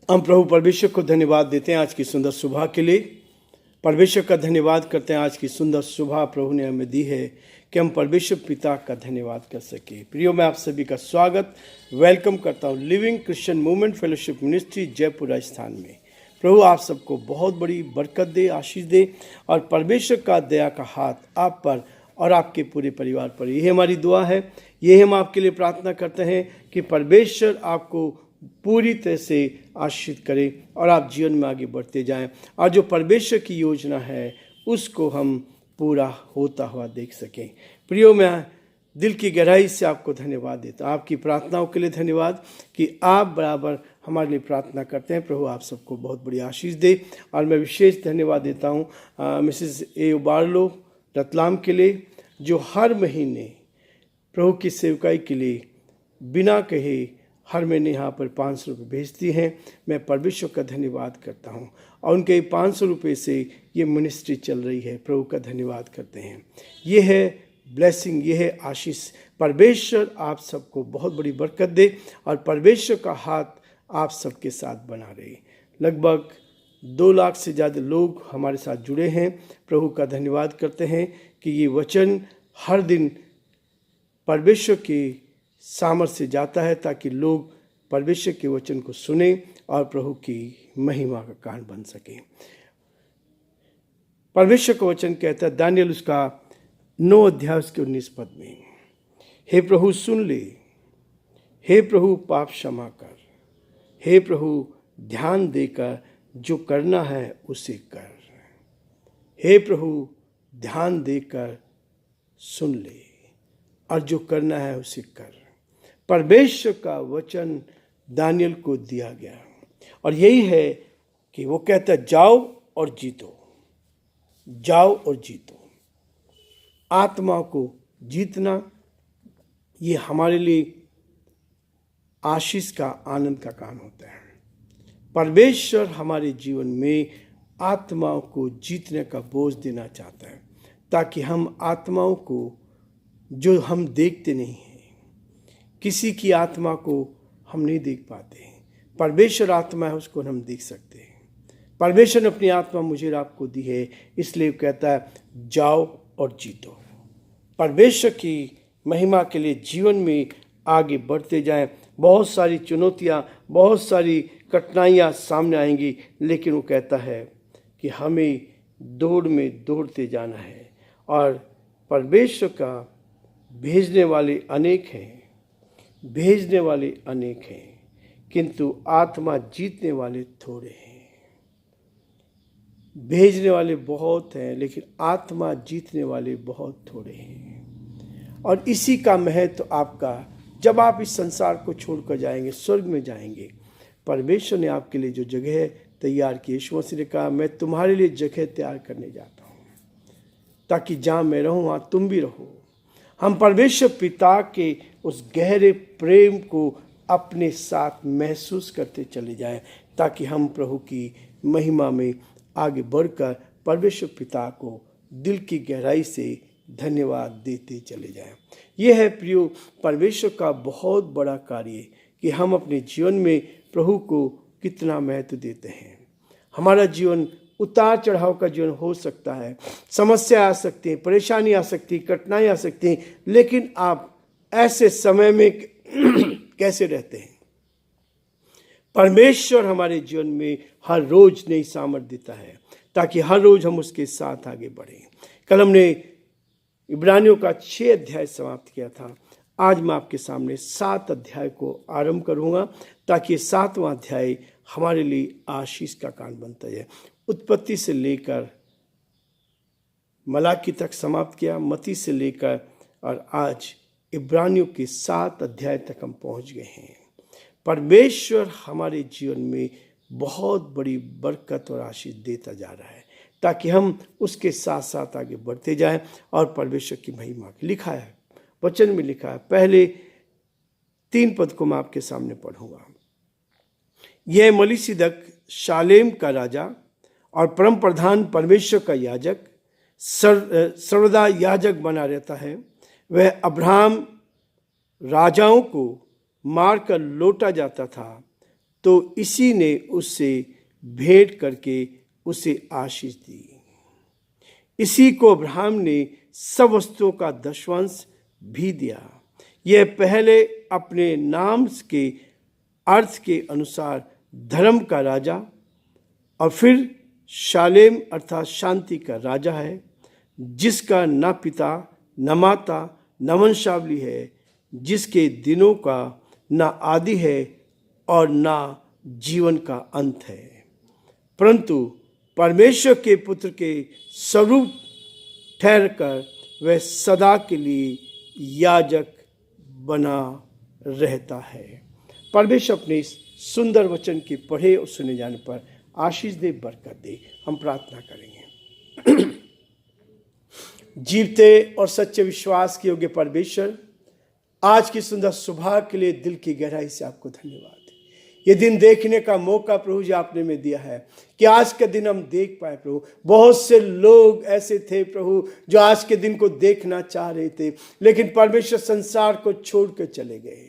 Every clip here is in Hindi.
हम प्रभु परमेश्वर को धन्यवाद देते हैं आज की सुंदर सुबह के लिए। परमेश्वर का धन्यवाद करते हैं आज की सुंदर सुबह प्रभु ने हमें दी है कि हम परमेश्वर पिता का धन्यवाद कर सके। प्रियो, मैं आप सभी का स्वागत वेलकम करता हूँ living Christian movement fellowship ministry Jaipur Rajasthan में। प्रभु आप सबको बहुत बड़ी बरकत दे, आशीष दे और परमेश्वर का दया का हाथ आप पर और आपके पूरे परिवार पर। यही हमारी दुआ है, यही हम आपके लिए प्रार्थना करते हैं कि परमेश्वर आपको पूरी तरह से आशीषित करे और आप जीवन में आगे बढ़ते जाएं और जो परमेश्वर की योजना है उसको हम पूरा होता हुआ देख सकें। प्रियो, मैं दिल की गहराई से आपको धन्यवाद देता हूँ। आपकी प्रार्थनाओं के लिए धन्यवाद कि आप बराबर हमारे लिए प्रार्थना करते हैं। प्रभु आप सबको बहुत बड़ी आशीष दे। और मैं विशेष धन्यवाद देता हूँ मिसेस ए बार्लो रतलाम के लिए, जो हर महीने प्रभु की सेवकाई के लिए बिना कहे हर महीने यहाँ पर 500 रुपये भेजती हैं। मैं परमेश्वर का धन्यवाद करता हूँ और उनके 500 रुपये से ये मिनिस्ट्री चल रही है। प्रभु का धन्यवाद करते हैं। ये है ब्लेसिंग, ये है आशीष। परमेश्वर आप सबको बहुत बड़ी बरकत दे और परमेश्वर का हाथ आप सबके साथ बना रहे। लगभग 2 लाख से ज़्यादा लोग हमारे साथ जुड़े हैं। प्रभु का धन्यवाद करते हैं कि ये वचन हर दिन परमेश्वर के सामर्थ्य से जाता है ताकि लोग परमेश्वर के वचन को सुने और प्रभु की महिमा का कारण बन सके। परमेश्वर का वचन कहता है दानियल उसका 9 अध्याय उसके 19 पद में, हे प्रभु सुन ले, हे प्रभु पाप क्षमा कर, हे प्रभु ध्यान देकर जो करना है उसे कर, हे प्रभु ध्यान देकर सुन ले और जो करना है उसे कर। परमेश्वर का वचन दानियल को दिया गया और यही है कि वो कहता है जाओ और जीतो, जाओ और जीतो। आत्मा को जीतना ये हमारे लिए आशीष का, आनंद का काम होता है। परमेश्वर हमारे जीवन में आत्माओं को जीतने का बोझ देना चाहता है ताकि हम आत्माओं को, जो हम देखते नहीं हैं, किसी की आत्मा को हम नहीं देख पाते हैं, परमेश्वर आत्मा है उसको हम देख सकते हैं। परमेश्वर ने अपनी आत्मा मुझे और आपको दी है, इसलिए वो कहता है जाओ और जीतो। परमेश्वर की महिमा के लिए जीवन में आगे बढ़ते जाएं। बहुत सारी चुनौतियां, बहुत सारी कठिनाइयां सामने आएंगी, लेकिन वो कहता है कि हमें दौड़ में दौड़ते जाना है और परमेश्वर का भेजने वाले अनेक हैं, भेजने वाले अनेक हैं, किंतु आत्मा जीतने वाले थोड़े हैं। भेजने वाले बहुत हैं लेकिन आत्मा जीतने वाले बहुत थोड़े हैं। और इसी का महत्व आपका, जब आप इस संसार को छोड़कर जाएंगे, स्वर्ग में जाएंगे, परमेश्वर ने आपके लिए जो जगह तैयार की, यीशु मसीह ने कहा मैं तुम्हारे लिए जगह तैयार करने जाता हूँ ताकि जहाँ मैं रहूँ वहाँ तुम भी रहो। हम परमेश्वर पिता के उस गहरे प्रेम को अपने साथ महसूस करते चले जाएं ताकि हम प्रभु की महिमा में आगे बढ़कर परमेश्वर पिता को दिल की गहराई से धन्यवाद देते चले जाएं। यह है प्रियो परमेश्वर का बहुत बड़ा कार्य कि हम अपने जीवन में प्रभु को कितना महत्व देते हैं। हमारा जीवन उतार चढ़ाव का जीवन हो सकता है, समस्या आ सकती है, परेशानी आ सकती है, कठिनाई आ सकती है, लेकिन आप ऐसे समय में कैसे रहते हैं? परमेश्वर हमारे जीवन में हर रोज नई सामर्थ देता है ताकि हर रोज हम उसके साथ आगे बढ़ें। कल हमने इब्रानियों का 6 अध्याय समाप्त किया था। आज मैं आपके सामने 7 अध्याय को आरंभ करूंगा ताकि 7वां अध्याय हमारे लिए आशीष का कारण बनता है। उत्पत्ति से लेकर मलाकी तक समाप्त किया, मती से लेकर, और आज इब्रानियों के 7 अध्याय तक हम पहुंच गए हैं। परमेश्वर हमारे जीवन में बहुत बड़ी बरकत और आशीष देता जा रहा है ताकि हम उसके साथ साथ आगे बढ़ते जाएं और परमेश्वर की महिमा। लिखा है, वचन में लिखा है, पहले 3 पद को मैं आपके सामने पढ़ूंगा। यह मलिसिदक शालेम का राजा और परम प्रधान परमेश्वर का याजक सर्वदा याजक बना रहता है। वह अब्राहम राजाओं को मारकर लौटा जाता था तो इसी ने उससे भेंट करके उसे आशीष दी। इसी को अब्राहम ने सब वस्तुओं का दशवांश भी दिया। यह पहले अपने नाम के अर्थ के अनुसार धर्म का राजा और फिर शालेम अर्थात शांति का राजा है, जिसका न पिता न माता न वंशावली है, जिसके दिनों का न आदि है और न जीवन का अंत है, परंतु परमेश्वर के पुत्र के स्वरूप ठहरकर वह सदा के लिए याजक बना रहता है। परमेश्वर अपने इस सुंदर वचन के पढ़े और सुने जाने पर आशीष दे, बरकत दे। हम प्रार्थना करेंगे। जीवते और सच्चे विश्वास के योग्य परमेश्वर, आज की सुंदर सुबह के लिए दिल की गहराई से आपको धन्यवाद। ये दिन देखने का मौका प्रभु जी आपने में दिया है कि आज का दिन हम देख पाए प्रभु। बहुत से लोग ऐसे थे प्रभु जो आज के दिन को देखना चाह रहे थे, लेकिन परमेश्वर संसार को छोड़ कर चले गए।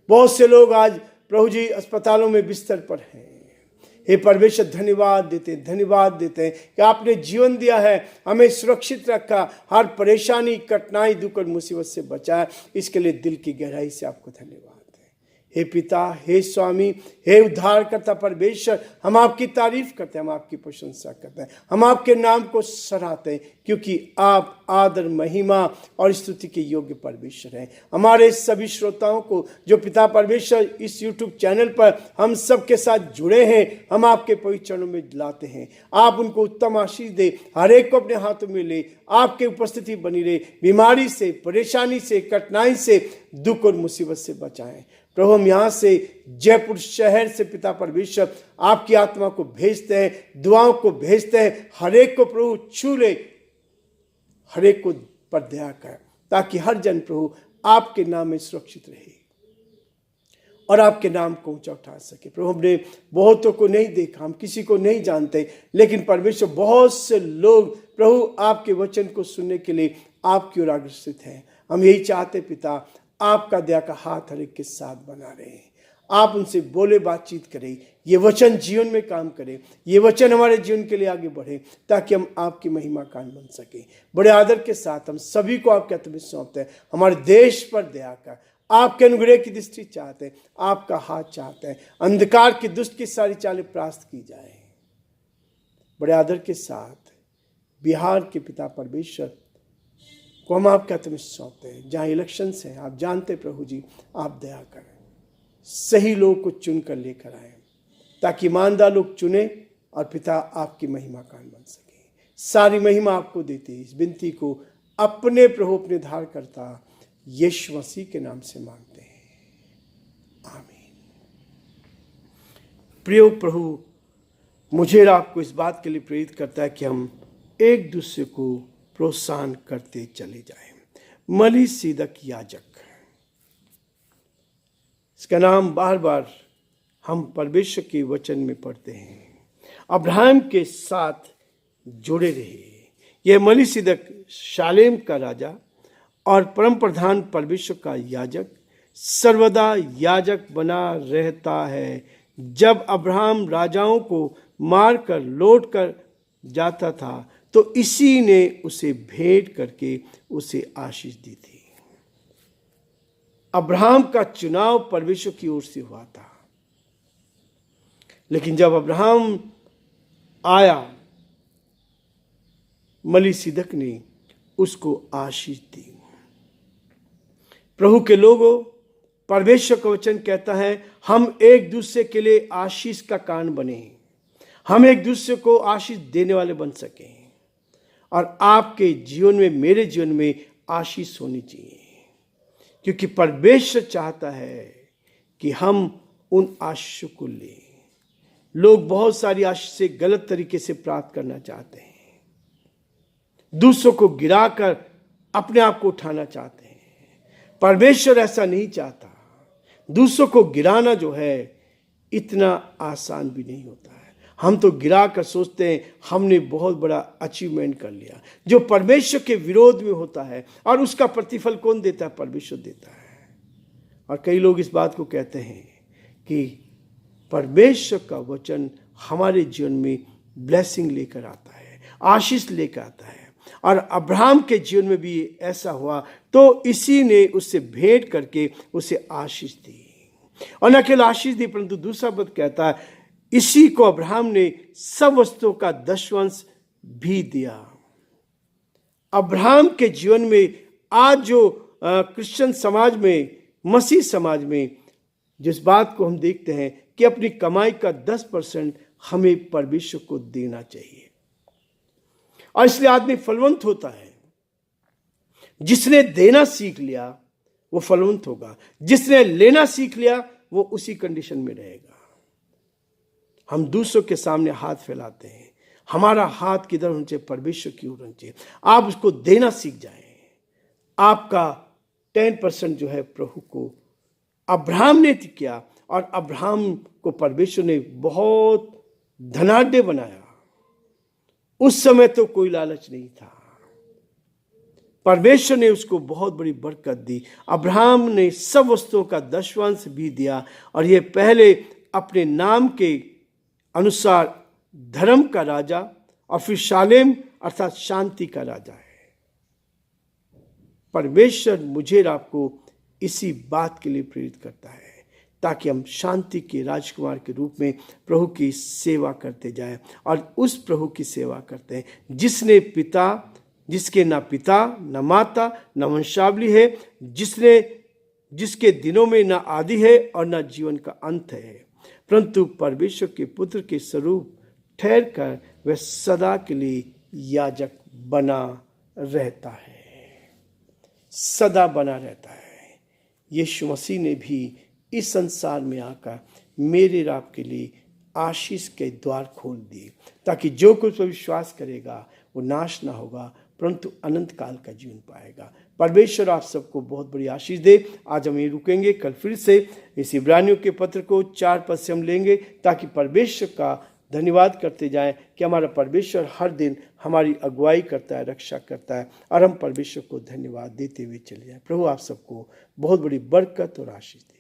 बहुत से लोग आज प्रभु जी अस्पतालों में बिस्तर पर हैं। हे परमेश्वर, धन्यवाद देते हैं कि आपने जीवन दिया है, हमें सुरक्षित रखा, हर परेशानी, कठिनाई, दुख और मुसीबत से बचाया। इसके लिए दिल की गहराई से आपको धन्यवाद है। हे पिता, हे स्वामी, हे उद्धारकर्ता परमेश्वर, हम आपकी तारीफ करते हैं, हम आपकी प्रशंसा करते हैं, हम आपके नाम को सराहते हैं, क्योंकि आप आदर, महिमा और स्तुति के योग्य परमेश्वर हैं। हमारे सभी श्रोताओं को जो पिता परमेश्वर इस YouTube चैनल पर हम सबके साथ जुड़े हैं, हम आपके पवित्र चरणों में लाते हैं। आप उनको उत्तम आशीष दे, हर एक को अपने हाथों में ले, आपके उपस्थिति बनी रहे। बीमारी से, परेशानी से, कठिनाई से, दुख और मुसीबत से बचाएं प्रभु। हम यहाँ से जयपुर शहर से पिता परमेश्वर आपकी आत्मा को भेजते हैं, दुआओं को भेजते हैं। हर एक को प्रभु छू ले, हर एक को पर दया कर, ताकि हर जन प्रभु आपके नाम में सुरक्षित रहे और आपके नाम को ऊंचा उठा सके। प्रभु, हमने बहुतों को नहीं देखा, हम किसी को नहीं जानते, लेकिन परमेश्वर बहुत से लोग प्रभु आपके वचन को सुनने के लिए आपकी ओर अग्रसित हैं। हम यही चाहते पिता, आपका दया का हाथ हर एक के साथ बना रहे। आप उनसे बोले, बातचीत करें, ये वचन जीवन में काम करे, ये वचन हमारे जीवन के लिए आगे बढ़े, ताकि हम आपकी महिमा कान बन सके। बड़े आदर के साथ हम सभी को आपके हाथ में सौंपते हैं। हमारे देश पर दया कर, आपके अनुग्रह की दृष्टि चाहते हैं, आपका हाथ चाहते हैं। अंधकार की दुष्ट की सारी चालें परास्त की जाए। बड़े आदर के साथ बिहार के पिता परमेश्वर को हम आपके हाथ में सौंपते हैं। जहाँ इलेक्शंस हैं, आप जानते प्रभु जी, आप दया करें, सही लोग को चुन कर लेकर आए, ताकि ईमानदार लोग चुने और पिता आपकी महिमा कान बन सके। सारी महिमा आपको देते इस विनती को अपने प्रभु, अपने धार करता यीशु मसीह के नाम से मांगते हैं, आमीन। प्रिय प्रभु, मुझे और आपको इस बात के लिए प्रेरित करता है कि हम एक दूसरे को प्रोत्साहन करते चले जाएं। मलिसीदक याजक, इसका नाम बार बार हम परमेश्वर के वचन में पढ़ते हैं। अब्राहम के साथ जुड़े रहे। यह मलिसीदक शालेम का राजा और परम प्रधान परमेश्वर का याजक सर्वदा याजक बना रहता है। जब अब्राहम राजाओं को मारकर लौट कर जाता था, तो इसी ने उसे भेंट करके उसे आशीष दी थी। अब्राहम का चुनाव परमेश्वर की ओर से हुआ था, लेकिन जब अब्राहम आया, मलिसीदक ने उसको आशीष दी। प्रभु के लोगों, परमेश्वर का वचन कहता है, हम एक दूसरे के लिए आशीष का कारण बने, हम एक दूसरे को आशीष देने वाले बन सकें। और आपके जीवन में, मेरे जीवन में आशीष होनी चाहिए, क्योंकि परमेश्वर चाहता है कि हम उन आशीषों को लें। लोग बहुत सारी आशीष से गलत तरीके से प्राप्त करना चाहते हैं, दूसरों को गिराकर अपने आप को उठाना चाहते हैं। परमेश्वर ऐसा नहीं चाहता। दूसरों को गिराना जो है इतना आसान भी नहीं होता है। हम तो गिरा कर सोचते हैं हमने बहुत बड़ा अचीवमेंट कर लिया, जो परमेश्वर के विरोध में होता है। और उसका प्रतिफल कौन देता है? परमेश्वर देता है। और कई लोग इस बात को कहते हैं कि परमेश्वर का वचन हमारे जीवन में ब्लेसिंग लेकर आता है, आशीष लेकर आता है। और अब्राहम के जीवन में भी ऐसा हुआ, तो इसी ने उससे भेंट करके उसे आशीष दी। और न केवल आशीष दी, परंतु दूसरा पद कहता है इसी को अब्राहम ने सब वस्तुओं का दशवंश भी दिया। अब्राहम के जीवन में आज जो क्रिश्चियन समाज में, मसीह समाज में जिस बात को हम देखते हैं कि अपनी कमाई का 10% हमें परमेश्वर को देना चाहिए, और इसलिए आदमी फलवंत होता है। जिसने देना सीख लिया वो फलवंत होगा, जिसने लेना सीख लिया वो उसी कंडीशन में रहेगा। हम दूसरों के सामने हाथ फैलाते हैं, हमारा हाथ किधर होना चाहिए? परमेश्वर की ओर होना चाहिए। आप उसको देना सीख जाएं। आपका 10% जो है प्रभु को अब्राहम ने किया, और अब्राहम को परमेश्वर ने बहुत धनाढ्य बनाया। उस समय तो कोई लालच नहीं था, परमेश्वर ने उसको बहुत बड़ी बरकत दी। अब्राहम ने सब वस्तुओं का दशवांश भी दिया, और ये पहले अपने नाम के अनुसार धर्म का राजा, और फिर शालेम अर्थात शांति का राजा है। परमेश्वर मुझे और आपको इसी बात के लिए प्रेरित करता है, ताकि हम शांति के राजकुमार के रूप में प्रभु की सेवा करते जाएं, और उस प्रभु की सेवा करते हैं जिसके ना पिता न माता न वंशावली है, जिसके दिनों में न आदि है और न जीवन का अंत है, परंतु परमेश्वर के पुत्र के स्वरूप ठहर कर वह सदा के लिए याजक बना रहता है, सदा बना रहता है। यीशु मसीह ने भी इस संसार में आकर मेरे और आपके लिए आशीष के द्वार खोल दिए, ताकि जो कुछ विश्वास करेगा वो नाश ना होगा, परंतु अनंत काल का जीवन पाएगा। परमेश्वर आप सबको बहुत बड़ी आशीष दे। आज हम ये रुकेंगे, कल फिर से इस इब्रानियों के पत्र को 4 पद से हम लेंगे, ताकि परमेश्वर का धन्यवाद करते जाएं कि हमारा परमेश्वर हर दिन हमारी अगुवाई करता है, रक्षा करता है, और हम परमेश्वर को धन्यवाद देते हुए चले जाएं। प्रभु आप सबको बहुत बड़ी बरकत और आशीष दे।